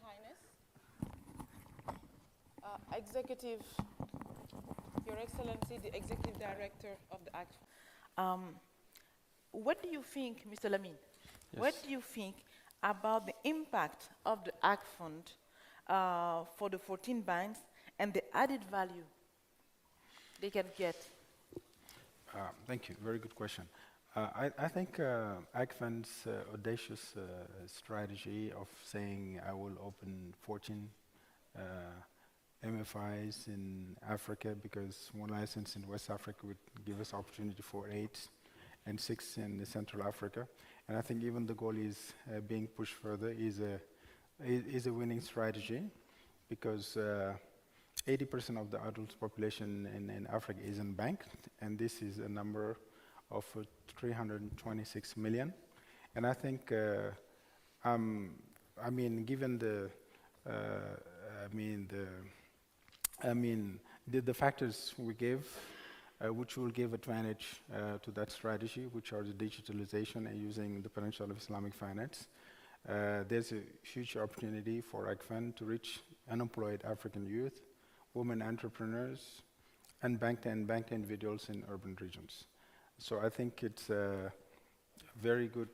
Highness, Executive, Your Excellency, the Executive Director of the ACT. What do you think, Mr. Lamine, Yes. what do you think about the impact of the ACT Fund for the 14 banks and the added value they can get? Thank you. Very good question. I think ACFAN's audacious strategy of saying I will open 14 MFIs in Africa because one license in West Africa would give us opportunity for 8 and 6 in Central Africa. And I think even the goal is being pushed further is a winning strategy because 80% of the adult population in Africa isn't banked, and this is a number of 326 million. And I think, I mean, given the factors we gave, which will give advantage to that strategy, which are the digitalization and using the potential of Islamic finance. There's a huge opportunity for ACFAN to reach unemployed African youth, women entrepreneurs, and banked individuals in urban regions. So I think it's a very good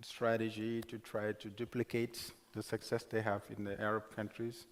strategy to try to duplicate the success they have in the Arab countries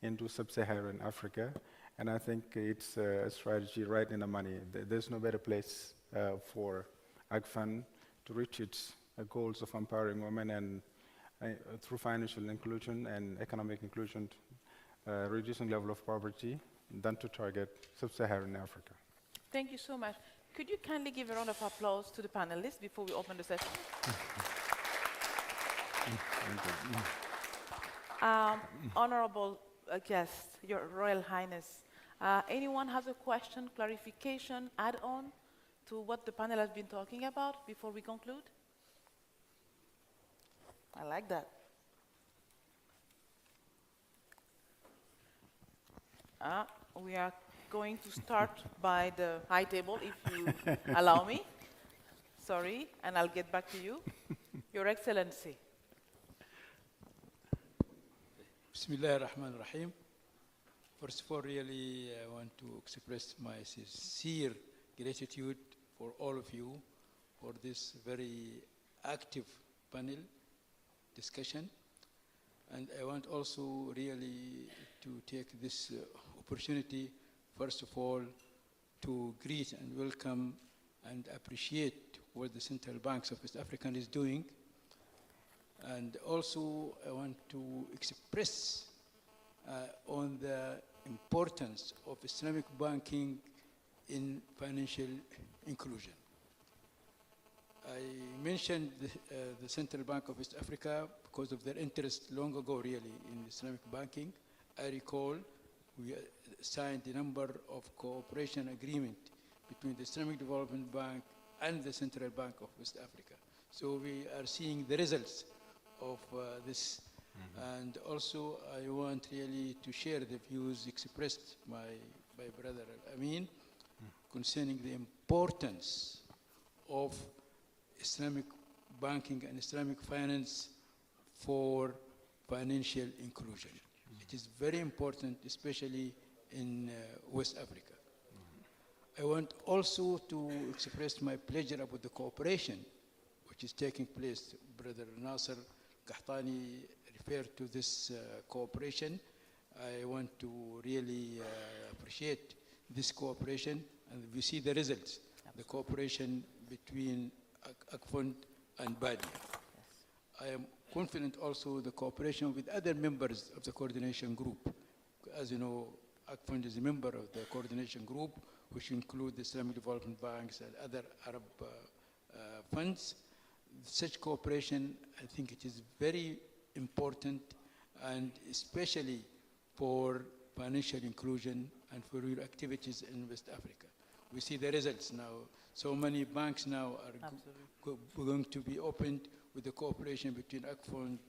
into sub-Saharan Africa. And I think it's a strategy right in the money. There's no better place for ACFAN to reach its goals of empowering women and through financial inclusion and economic inclusion, reducing level of poverty, than to target sub-Saharan Africa. Thank you so much. Could you kindly give a round of applause to the panelists before we open the session? Honorable guests, Your Royal Highness, anyone has a question, clarification, add-on to what the panel has been talking about before we conclude? I like that. We are going to start by the high table, if you allow me. Sorry, and I'll get back to you. Your Excellency. Bismillah ar-Rahman ar-Rahim. First of all, really, I want to express my sincere gratitude for all of you for this very active panel discussion. And I want also really to take this opportunity, first of all, to greet and welcome and appreciate what the Central Banks of West Africa is doing. And also, I want to express on the importance of Islamic banking in financial inclusion. I mentioned the Central Bank of West Africa because of their interest long ago, really, in Islamic banking. I recall we signed a number of cooperation agreements between the Islamic Development Bank and the Central Bank of West Africa. So we are seeing the results of this. And also, I want really to share the views expressed by Brother Amin concerning the importance of Islamic banking and Islamic finance for financial inclusion. It is very important, especially in West Africa. I want also to express my pleasure about the cooperation which is taking place. Brother Nasser Qahtani referred to this cooperation. I want to really appreciate this cooperation, and we see the results, the cooperation between ACFOND and BADI. Yes. I am confident also the cooperation with other members of the coordination group. As you know, ACFOND is a member of the coordination group, which include the Islamic Development Banks and other Arab funds. Such cooperation, I think it is very important, and especially for financial inclusion and for your activities in West Africa. We see the results now. So many banks now are going to be opened with the cooperation between ACFOND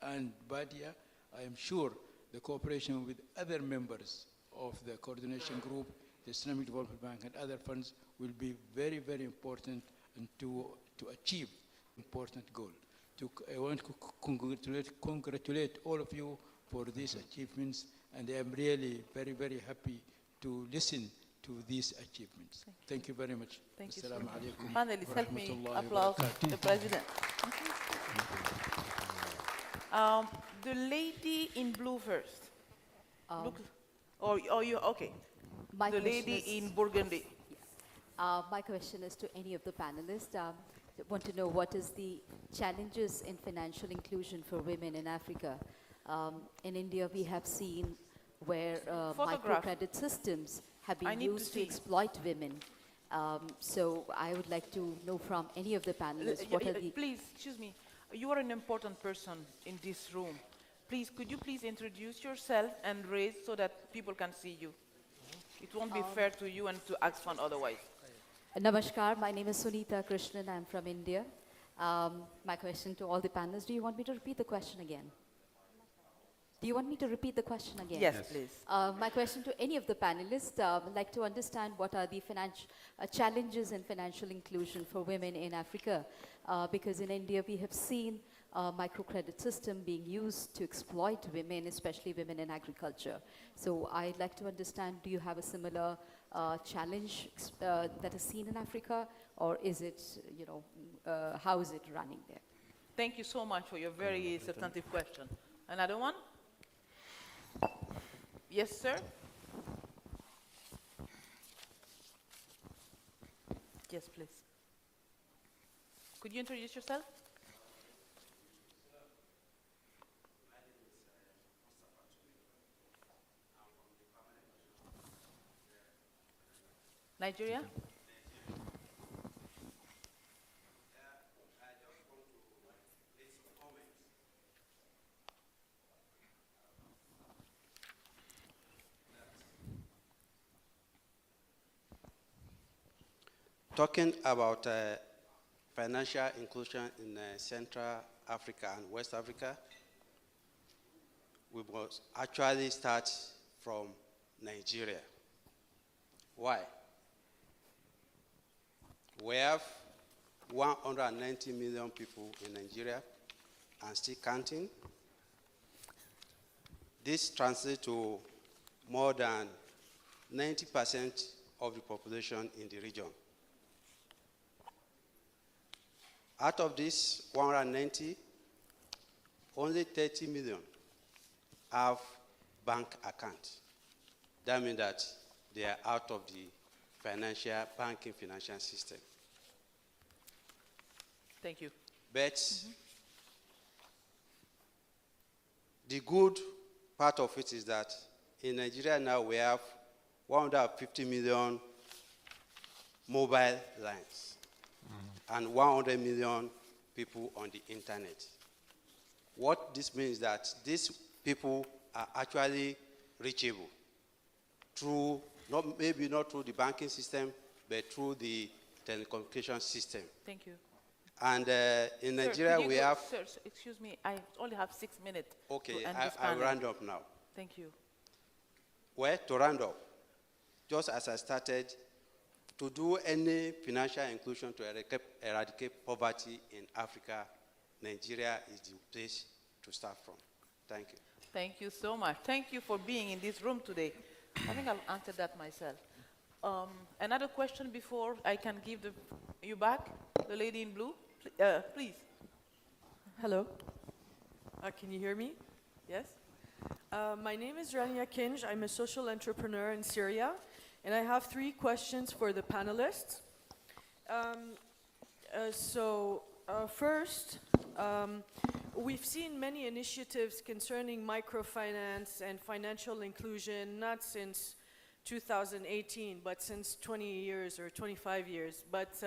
and BADIA. I am sure the cooperation with other members of the coordination group, the Islamic Development Bank and other funds will be very, very important and to achieve important goal. I want to congratulate all of you for these achievements, and I am really very, very happy to listen to these achievements. Thank you very much. Thank you so Assalamu much. alaikum Panelists, wa help me rahmatullahi wa applaud barakatuh. the president. The lady in blue first. Look, or you, okay. My The question lady is- in burgundy. My question is to any of the panelists. I want to know what is the challenges in financial inclusion for women in Africa. In India, we have seen where Photograph. microcredit systems have I been need to used to see. exploit women. So I would like to know from any of the panelists what are the... Please, excuse me. You are an important person in this room. Please, could you please introduce yourself and raise so that people can see you? It won't be fair to you and to ask fund otherwise. Namaskar, my name is Sunita Krishnan. I'm from India. My question to all the panelists, do you want me to repeat the question again? Do you want me to repeat the question again? Yes, please. My question to any of the panelists, I'd like to understand what are the challenges in financial inclusion for women in Africa, because in India we have seen a microcredit system being used to exploit women, especially women in agriculture. So I'd like to understand, do you have a similar challenge that is seen in Africa, or is it, how is it running there? Thank you so much for your very substantive question. Another one? Yes, sir? Yes, please. Could you introduce yourself? Nigeria? Talking about financial inclusion in Central Africa and West Africa, we must actually start from Nigeria. Why? We have 190 million people in Nigeria and still counting. This translates to more than 90% of the population in the region. Out of this 190, only 30 million have bank accounts. That means that they are out of the banking financial system. Thank you. But the good part of it is that in Nigeria now we have 150 million mobile lines and 100 million people on the internet. What this means is that these people are actually reachable through, maybe not through the banking system, but through the telecommunication system. Thank you. And in Sir, Nigeria could you we go- have... Sir, excuse me, I only have 6 minutes Okay, to end this I'll panel. round up now. Thank you. Well, to round up, just as I started, to do any financial inclusion to eradicate poverty in Africa, Nigeria is the place to start from. Thank you. Thank you so much. Thank you for being in this room today. I think I'll answer that myself. Another question before I can give you back, the lady in blue, please. Hello. Can you hear me? Yes? My name is Rania Kinj. I'm a social entrepreneur in Syria, and I have 3 questions for the panelists. First, we've seen many initiatives concerning microfinance and financial inclusion, not since 2018, but since 20 years or 25 years. But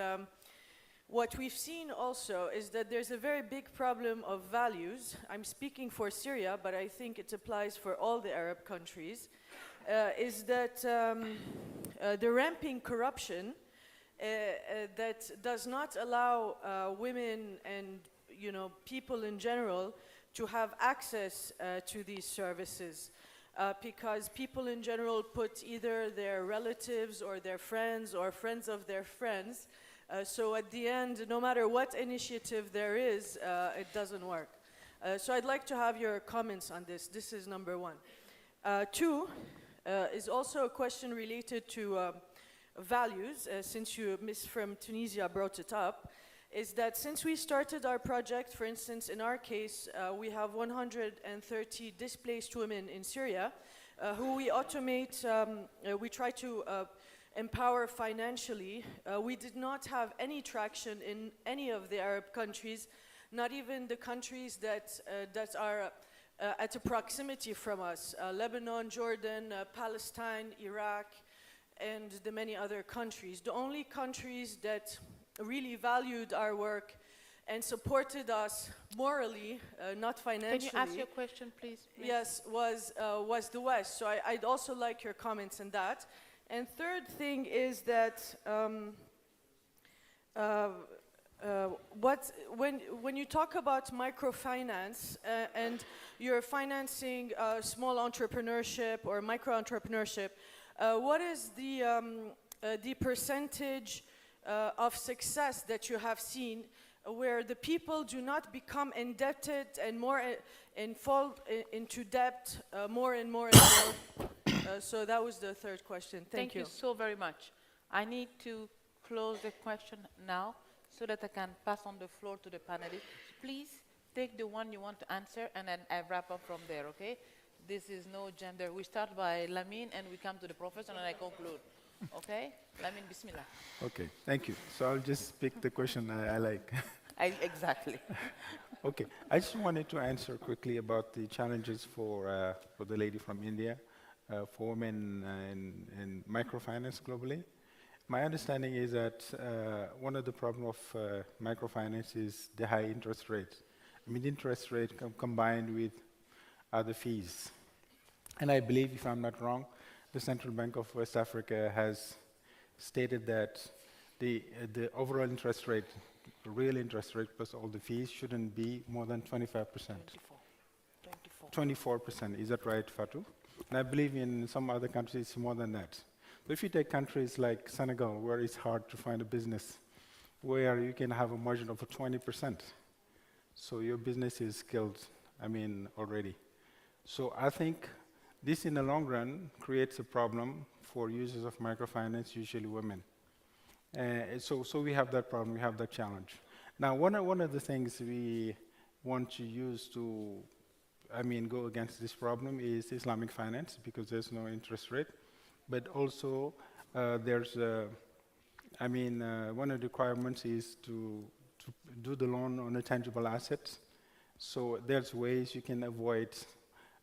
what we've seen also is that there's a very big problem of values. I'm speaking for Syria, but I think it applies for all the Arab countries, is that the ramping corruption that does not allow women and people in general to have access to these services. Because people in general put either their relatives or their friends or friends of their friends So at the end, no matter what initiative there is, it doesn't work. So I'd like to have your comments on this. This is number one. Two is also a question related to values, since you, Miss from Tunisia, brought it up, is that since we started our project, for instance, in our case, we have 130 displaced women in Syria, who we automate, we try to empower financially. We did not have any traction in any of the Arab countries, not even the countries that are at a proximity from us, Lebanon, Jordan, Palestine, Iraq, and the many other countries. The only countries that really valued our work and supported us morally, not financially. Can you ask your question, please? Yes, was the West. So I'd also like your comments on that. And third thing is that when you talk about microfinance and you're financing small entrepreneurship or micro-entrepreneurship, what is the percentage of success that you have seen where the people do not become indebted and more and fall into debt more and more and more? So that was the third question. Thank you. Thank you so very much. I need to close the question now so that I can pass on the floor to the panelists. Please take the one you want to answer and then I wrap up from there, okay? This is no gender. We start by Lamine and we come to the professor and I conclude. Okay? Lamine, bismillah. Okay, thank you. So I'll just pick the question I like. Exactly. Okay, I just wanted to answer quickly about the challenges for the lady from India, for women in microfinance globally. My understanding is that one of the problems of microfinance is the high interest rate. I mean, interest rate combined with other fees. And I believe, if I'm not wrong, the Central Bank of West Africa has stated that the overall interest rate, the real interest rate plus all the fees, shouldn't be more than 25%. 24%, is that right, Fatou? And I believe in some other countries it's more than that. But if you take countries like Senegal, where it's hard to find a business, where you can have a margin of 20%, so your business is killed, I mean, already. So I think this, in the long run, creates a problem for users of microfinance, usually women. So we have that problem, we have that challenge. Now, one of the things we want to use to, go against this problem is Islamic finance, because there's no interest rate. But also, there's, one of the requirements is to do the loan on a tangible asset. So there's ways you can avoid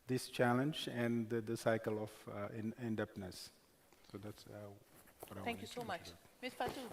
this challenge and the cycle of indebtedness. So that's what I Thank you wanted so to much. mention. Ms. Fatou,